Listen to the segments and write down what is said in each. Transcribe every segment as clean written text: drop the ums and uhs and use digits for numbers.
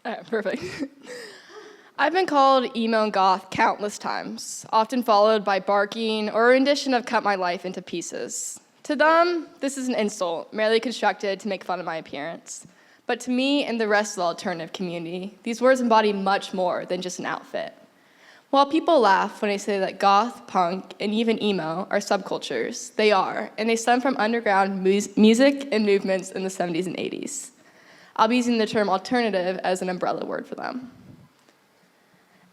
All right, perfect. I've been called emo and goth countless times, often followed by barking or a rendition of Cut My Life into Pieces. To them, this is an insult, merely constructed to make fun of my appearance. But to me and the rest of the alternative community, these words embody much more than just an outfit. While people laugh when I say that goth, punk, and even emo are subcultures, they are, and they stem from underground music and movements in the 70s and 80s. I'll be using the term alternative as an umbrella word for them.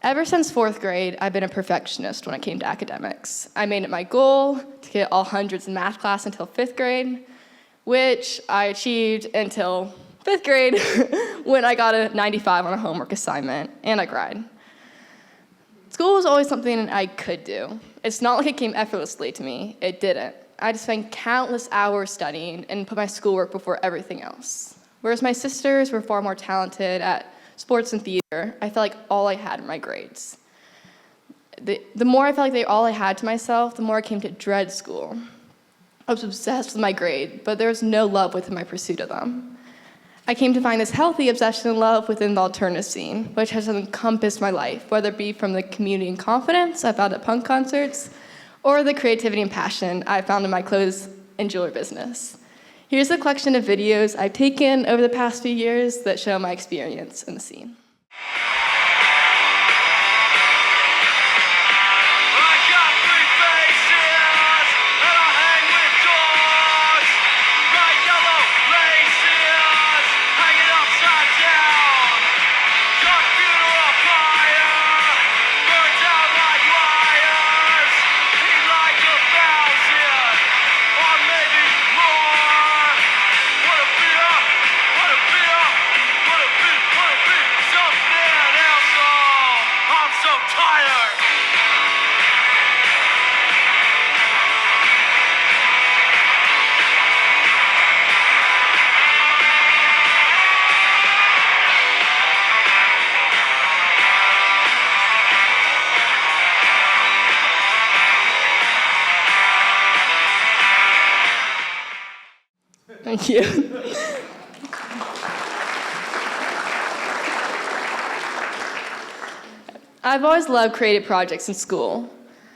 Ever since 4th grade, I've been a perfectionist when it came to academics. I made it my goal to get all hundreds in math class until 5th grade, which I achieved until 5th grade when I got a 95 on a homework assignment, and I cried. School was always something I could do. It's not like it came effortlessly to me. It didn't. I had to spend countless hours studying and put my schoolwork before everything else. Whereas my sisters were far more talented at sports and theater, I felt like all I had were my grades. The more I felt like all I had to myself, the more I came to dread school. I was obsessed with my grade, but there was no love within my pursuit of them. I came to find this healthy obsession and love within the alternative scene, which has encompassed my life, whether it be from the community and confidence I found at punk concerts, or the creativity and passion I found in my clothes and jewelry business. Here's a collection of videos I've taken over the past few years that show my experience in the scene. Thank you. I've always loved creative projects in school.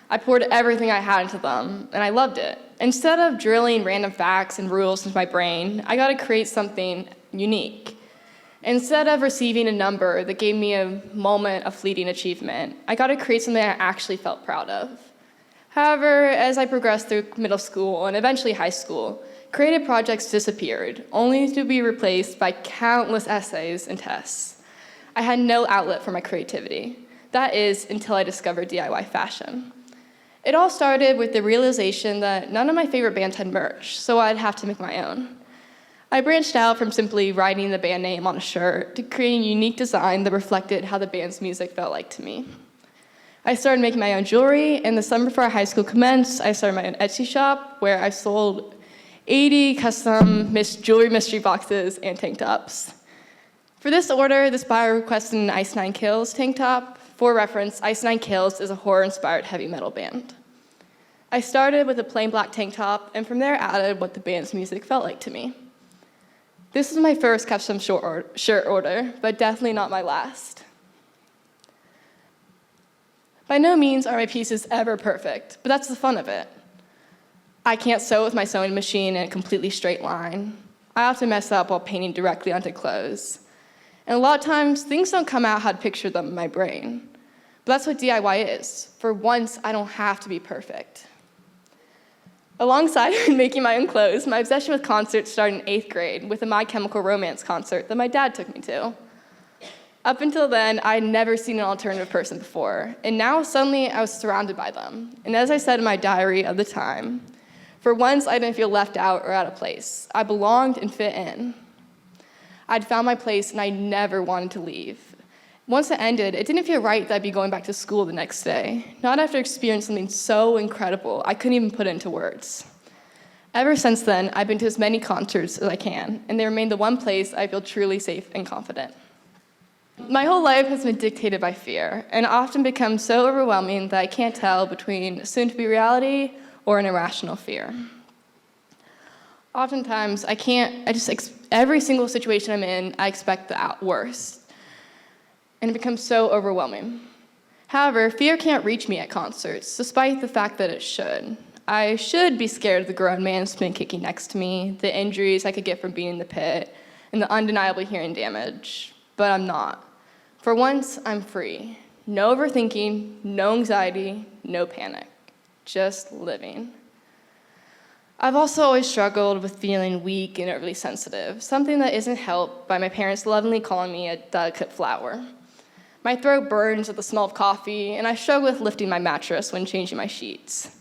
I poured everything I had into them, and I loved it. Instead of drilling random facts and rules into my brain, I got to create something unique. Instead of receiving a number that gave me a moment of fleeting achievement, I got to create something I actually felt proud of. However, as I progressed through middle school and eventually high school, creative projects disappeared, only to be replaced by countless essays and tests. I had no outlet for my creativity. That is, until I discovered DIY fashion. It all started with the realization that none of my favorite bands had merch, so I'd have to make my own. I branched out from simply writing the band name on a shirt to creating a unique design that reflected how the band's music felt like to me. I started making my own jewelry, and the summer before high school commenced, I started my own Etsy shop where I sold 80 custom jewelry mystery boxes and tank tops. For this order, this buyer requested an Ice Nine Kills tank top. For reference, Ice Nine Kills is a horror-inspired heavy metal band. I started with a plain black tank top, and from there added what the band's music felt like to me. This was my first custom shirt order, but definitely not my last. By no means are my pieces ever perfect, but that's the fun of it. I can't sew with my sewing machine in a completely straight line. I often mess up while painting directly onto clothes. And a lot of times, things don't come out how to picture them in my brain. But that's what DIY is. For once, I don't have to be perfect. Alongside making my own clothes, my obsession with concerts started in 8th grade with a My Chemical Romance concert that my dad took me to. Up until then, I had never seen an alternative person before, and now suddenly I was surrounded by them. And as I said in my diary of the time, for once I didn't feel left out or out of place. I belonged and fit in. I'd found my place and I never wanted to leave. Once it ended, it didn't feel right that I'd be going back to school the next day, not after experiencing something so incredible I couldn't even put it into words. Ever since then, I've been to as many concerts as I can, and they remain the one place I feel truly safe and confident. My whole life has been dictated by fear, and often becomes so overwhelming that I can't tell between soon-to-be reality or an irrational fear. Oftentimes, every single situation I'm in, I expect the worst. and it becomes so overwhelming. However, fear can't reach me at concerts, despite the fact that it should. I should be scared of the grown man spin kicking next to me, the injuries I could get from being in the pit, and the undeniable hearing damage, but I'm not. For once, I'm free. No overthinking, no anxiety, no panic. Just living. I've also always struggled with feeling weak and overly sensitive, something that isn't helped by my parents lovingly calling me a delicate flower. My throat burns at the smell of coffee, and I struggle with lifting my mattress when changing my sheets.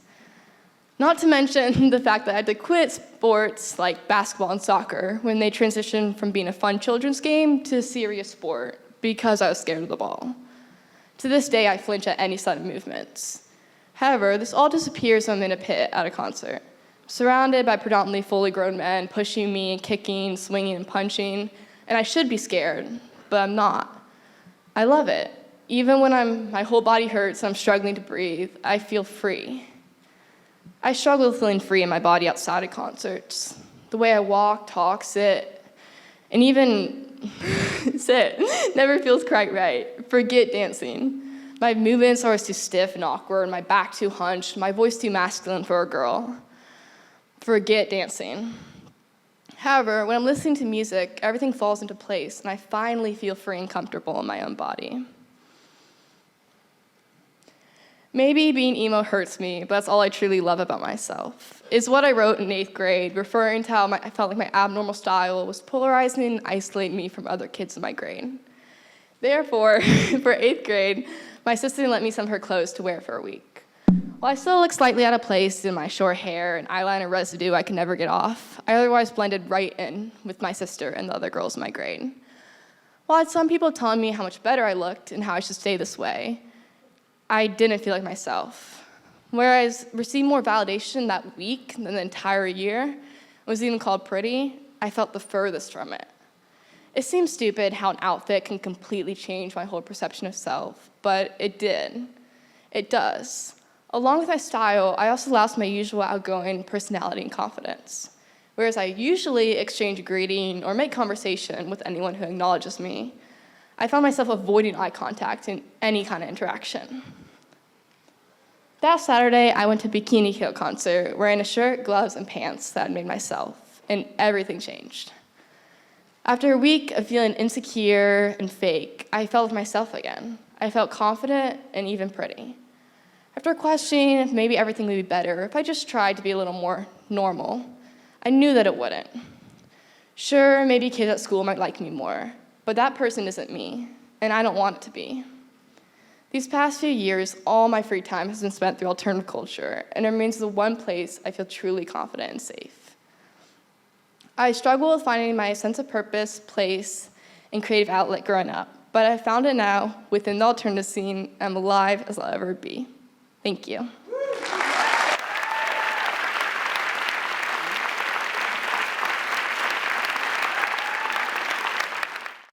Not to mention the fact that I had to quit sports like basketball and soccer when they transitioned from being a fun children's game to a serious sport because I was scared of the ball. To this day, I flinch at any sudden movements. However, this all disappears when I'm in a pit at a concert, surrounded by predominantly fully grown men pushing me and kicking, swinging, and punching, and I should be scared, but I'm not. I love it. Even when my whole body hurts and I'm struggling to breathe, I feel free. I struggle with feeling free in my body outside of concerts. The way I walk, talk, sit, and even sit never feels quite right. Forget dancing. My movements are always too stiff and awkward, my back too hunched, my voice too masculine for a girl. Forget dancing. However, when I'm listening to music, everything falls into place, and I finally feel free and comfortable in my own body. Maybe being emo hurts me, but that's all I truly love about myself. It's what I wrote in 8th grade, referring to how I felt like my abnormal style was polarizing and isolating me from other kids in my grade. Therefore, for 8th grade, my sister lent me some of her clothes to wear for a week. While I still look slightly out of place in my short hair and eyeliner residue I could never get off, I otherwise blended right in with my sister and the other girls in my grade. While I had some people telling me how much better I looked and how I should stay this way, I didn't feel like myself. Whereas receiving more validation that week than the entire year, was even called pretty, I felt the furthest from it. It seems stupid how an outfit can completely change my whole perception of self, but it did. It does. Along with my style, I also lost my usual outgoing personality and confidence. Whereas I usually exchange a greeting or make conversation with anyone who acknowledges me, I found myself avoiding eye contact in any kind of interaction. That Saturday, I went to a Bikini Kill concert wearing a shirt, gloves, and pants that I'd made myself, and everything changed. After a week of feeling insecure and fake, I felt myself again. I felt confident and even pretty. After questioning if maybe everything would be better if I just tried to be a little more normal, I knew that it wouldn't. Sure, maybe kids at school might like me more, but that person isn't me, and I don't want it to be. These past few years, all my free time has been spent through alternative culture, and it remains the one place I feel truly confident and safe. I struggled with finding my sense of purpose, place, and creative outlet growing up, but I found it now within the alternative scene. I'm alive as I'll ever be. Thank you.